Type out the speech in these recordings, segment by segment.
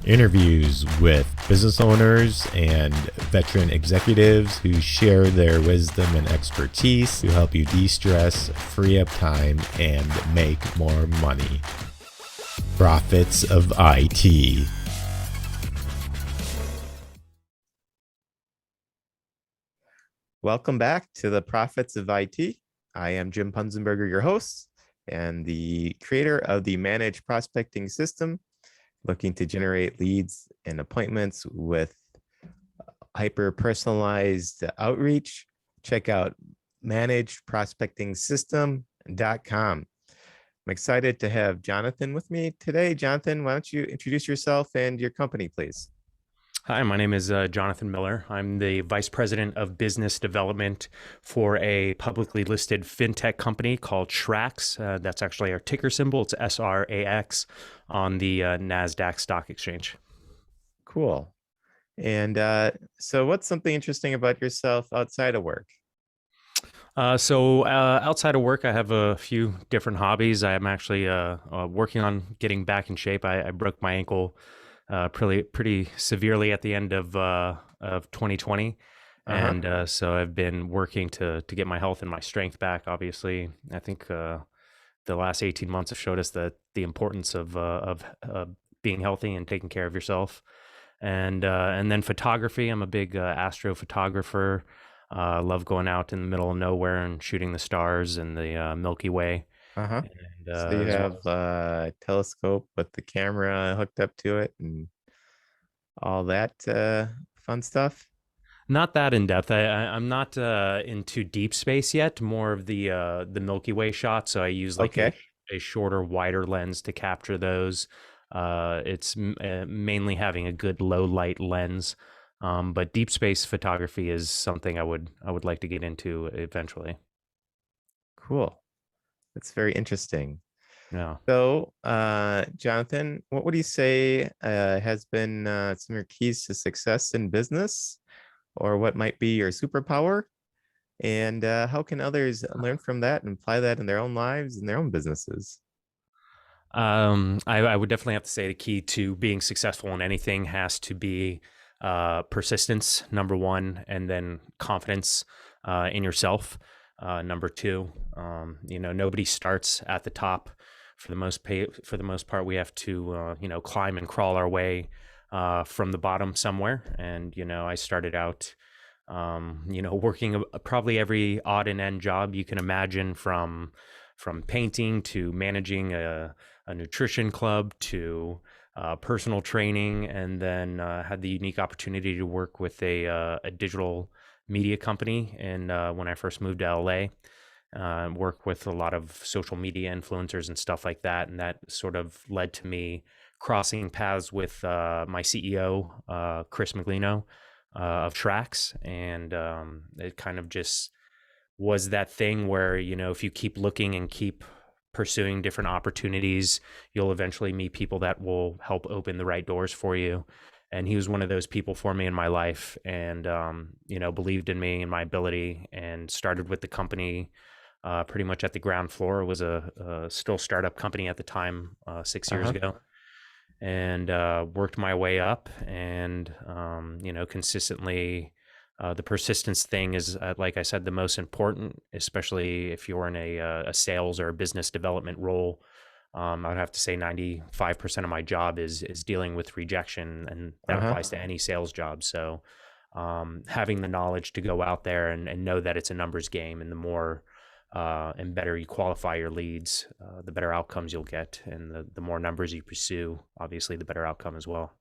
Interviews with business owners and veteran executives who share their wisdom and expertise to help you de-stress, free up time, and make more money. Profits of IT. Welcome back to the Profits of IT. I am Jim Punzenberger, your host, and the creator of the Managed Prospecting System, looking to generate leads and appointments with hyper-personalized outreach. Check out managedprospectingsystem.com. I'm excited to have Jonathan with me today. Jonathan, why don't you introduce yourself and your company, please? Hi, my name is Jonathan Miller. I'm the Vice President of Business Development for a publicly listed fintech company called Shrax. That's actually our ticker symbol. It's SRAX on the NASDAQ Stock Exchange. Cool. And so what's something interesting about yourself outside of work? Outside of work, I have a few different hobbies. I am actually working on getting back in shape. I broke my ankle pretty severely at the end of 2020, and so I've been working to get my health and my strength back. Obviously, I think the last 18 months have showed us that the importance of being healthy and taking care of yourself. And then photography. I'm a big astrophotographer. Love going out in the middle of nowhere and shooting the stars and the Milky Way. Uh-huh. And So you have a telescope with the camera hooked up to it and all that fun stuff? not that in depth. I'm not into deep space yet. More of the Milky Way shot. So I use like Okay. a shorter, wider lens to capture those. It's mainly having a good low light lens. But deep space photography is something I would like to get into eventually. Cool. That's very interesting. Yeah. So, Jonathan, what would you say has been some of your keys to success in business, or what might be your superpower? And how can others learn from that and apply that in their own lives and their own businesses? I would definitely have to say the key to being successful in anything has to be persistence, number one, and then confidence in yourself, number two. Nobody starts at the top. For the most part, we have to climb and crawl our way from the bottom somewhere. And I started out working probably every odd and end job you can imagine, from painting to managing a nutrition club to personal training, and then had the unique opportunity to work with a digital media company. And when I first moved to LA, work with a lot of social media influencers and stuff like that. And that sort of led to me crossing paths with my CEO, Chris Maglino of Shrax. And it kind of just was that thing where, if you keep looking and keep pursuing different opportunities, you'll eventually meet people that will help open the right doors for you. And he was one of those people for me in my life, and believed in me and my ability, and started with the company pretty much at the ground floor. It was a still startup company at the time, 6 years Uh-huh. ago, and worked my way up, and consistently. The persistence thing is, like I said, the most important, especially if you're in a sales or a business development role. I'd have to say 95% of my job is dealing with rejection, and that Uh-huh. applies to any sales job. So having the knowledge to go out there and know that it's a numbers game, and the more and better you qualify your leads, the better outcomes you'll get, and the more numbers you pursue, obviously, the better outcome as well.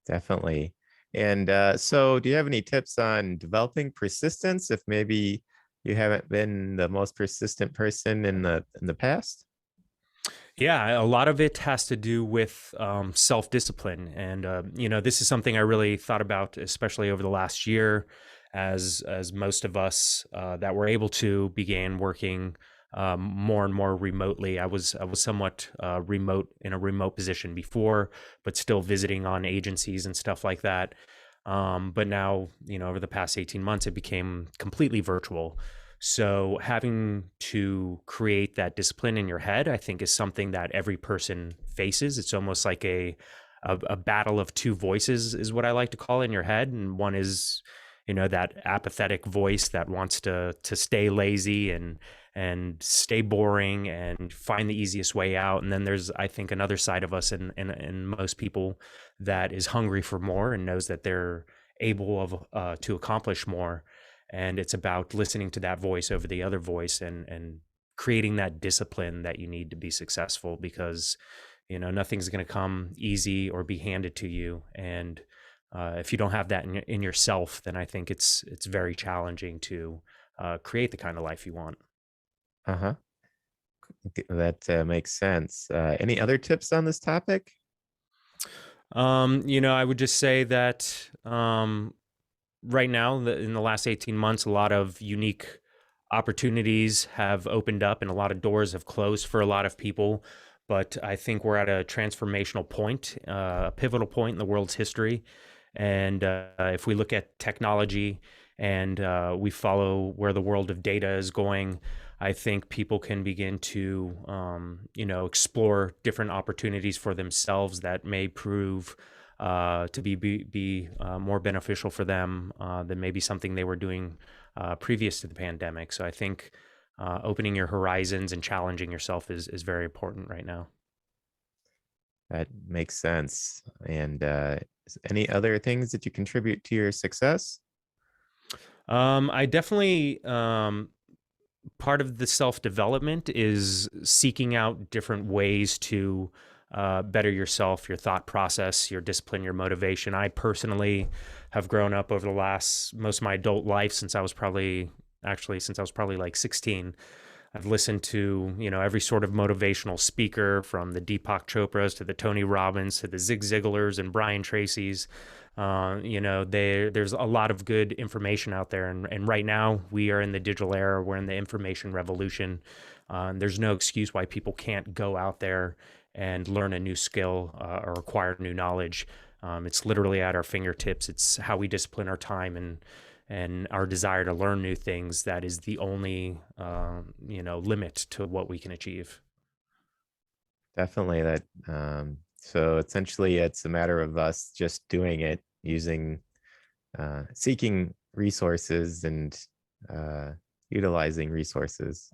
Definitely. And so do you have any tips on developing persistence if maybe you haven't been the most persistent person in the past? Yeah, a lot of it has to do with self-discipline, and this is something I really thought about, especially over the last year, as most of us that were able to began working more and more remotely. I was somewhat remote, in a remote position before, but still visiting on agencies and stuff like that. But now, over the past 18 months, it became completely virtual. So having to create that discipline in your head, I think, is something that every person faces. It's almost like a battle of two voices is what I like to call it in your head. And one is, that apathetic voice that wants to stay lazy and stay boring and find the easiest way out. And then there's, I think, another side of us and most people that is hungry for more and knows that they're able to accomplish more. And it's about listening to that voice over the other voice and creating that discipline that you need to be successful, because nothing's going to come easy or be handed to you. And if you don't have that in yourself, then I think it's very challenging to create the kind of life you want. Uh-huh. That makes sense. Any other tips on this topic? I would just say that right now, in the last 18 months, a lot of unique opportunities have opened up and a lot of doors have closed for a lot of people. But I think we're at a transformational point, a pivotal point in the world's history. And if we look at technology and we follow where the world of data is going, I think people can begin to, explore different opportunities for themselves that may prove to be more beneficial for them than maybe something they were doing previous to the pandemic. So I think opening your horizons and challenging yourself is very important right now. That makes sense. And any other things that you contribute to your success? I definitely part of the self-development is seeking out different ways to better yourself, your thought process, your discipline, your motivation. I personally have grown up over the last most of my adult life since I was probably like 16. I've listened to, every sort of motivational speaker, from the Deepak Chopras to the Tony Robbins to the Zig Ziglars and Brian Tracy's. There's a lot of good information out there. And right now we are in the digital era. We're in the information revolution. There's no excuse why people can't go out there and learn a new skill or acquire new knowledge. It's literally at our fingertips. It's how we discipline our time and our desire to learn new things that is the only limit to what we can achieve. Definitely that. So essentially, it's a matter of us just doing it, using, seeking resources and utilizing resources.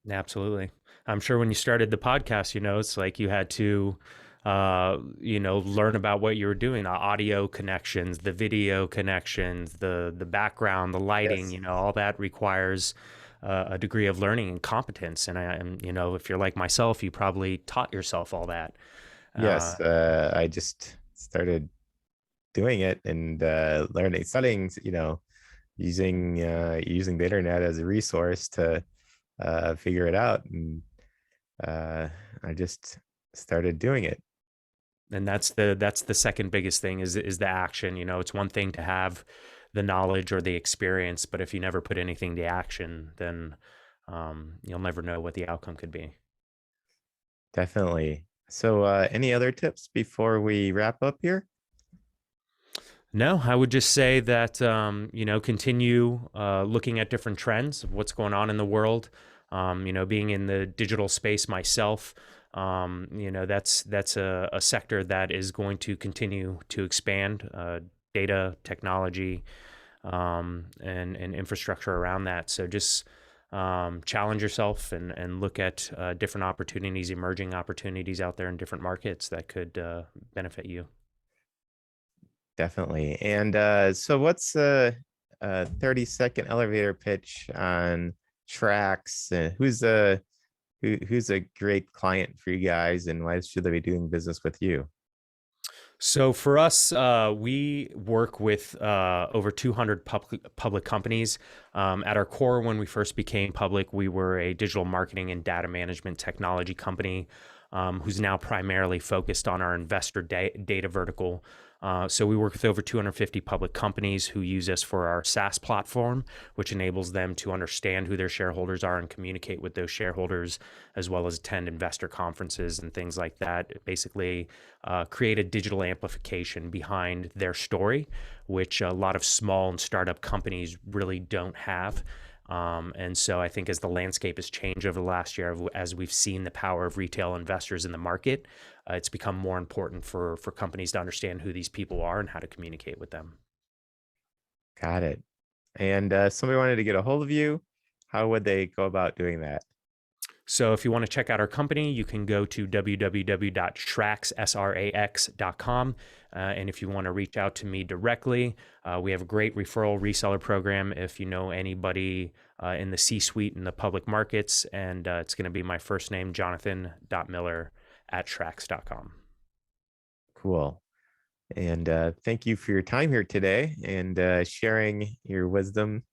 Absolutely. I'm sure when you started the podcast, it's like you had to, learn about what you were doing, the audio connections, the video connections, the background, the lighting, Yes. all that requires a degree of learning and competence. And if you're like myself, you probably taught yourself all that. Yes. I just started doing it and learning, studying, using the internet as a resource to figure it out. And I just started doing it. And that's the second biggest thing is the action. It's one thing to have the knowledge or the experience, but if you never put anything to action, then you'll never know what the outcome could be. Definitely. So any other tips before we wrap up here? No, I would just say that continue looking at different trends of what's going on in the world. Being in the digital space myself, that's a sector that is going to continue to expand. Data technology and infrastructure around that. So just challenge yourself and look at different opportunities, emerging opportunities out there in different markets that could benefit you. Definitely. And so what's a 30-second elevator pitch on tracks? Who's a great client for you guys, and why should they be doing business with you? So for us, we work with over 200 public companies. At our core, when we first became public, we were a digital marketing and data management technology company who's now primarily focused on our investor data vertical. So we work with over 250 public companies who use us for our SaaS platform, which enables them to understand who their shareholders are and communicate with those shareholders, as well as attend investor conferences and things like that. Basically, create a digital amplification behind their story, which a lot of small and startup companies really don't have. And so I think as the landscape has changed over the last year, as we've seen the power of retail investors in the market, it's become more important for companies to understand who these people are and how to communicate with them. Got it. And somebody wanted to get a hold of you. How would they go about doing that? So if you want to check out our company, you can go to www.srax.com. And if you want to reach out to me directly, we have a great referral reseller program if you know anybody in the C-suite and the public markets. And it's going to be my first name, jonathan.miller@shrax.com. Cool. And thank you for your time here today and sharing your wisdom.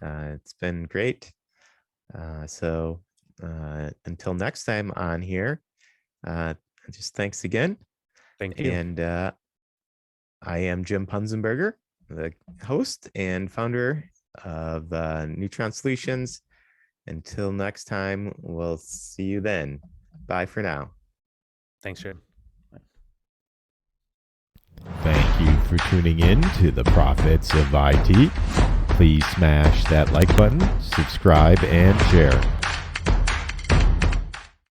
It's been great. So until next time on here, just thanks again. Thank you. And I am Jim Punzenberger, the host and founder of Neutron Solutions. Until next time, we'll see you then. Bye for now. Thanks, Jim. Thank you for tuning in to the Profits of IT. Please smash that like button, subscribe, and share.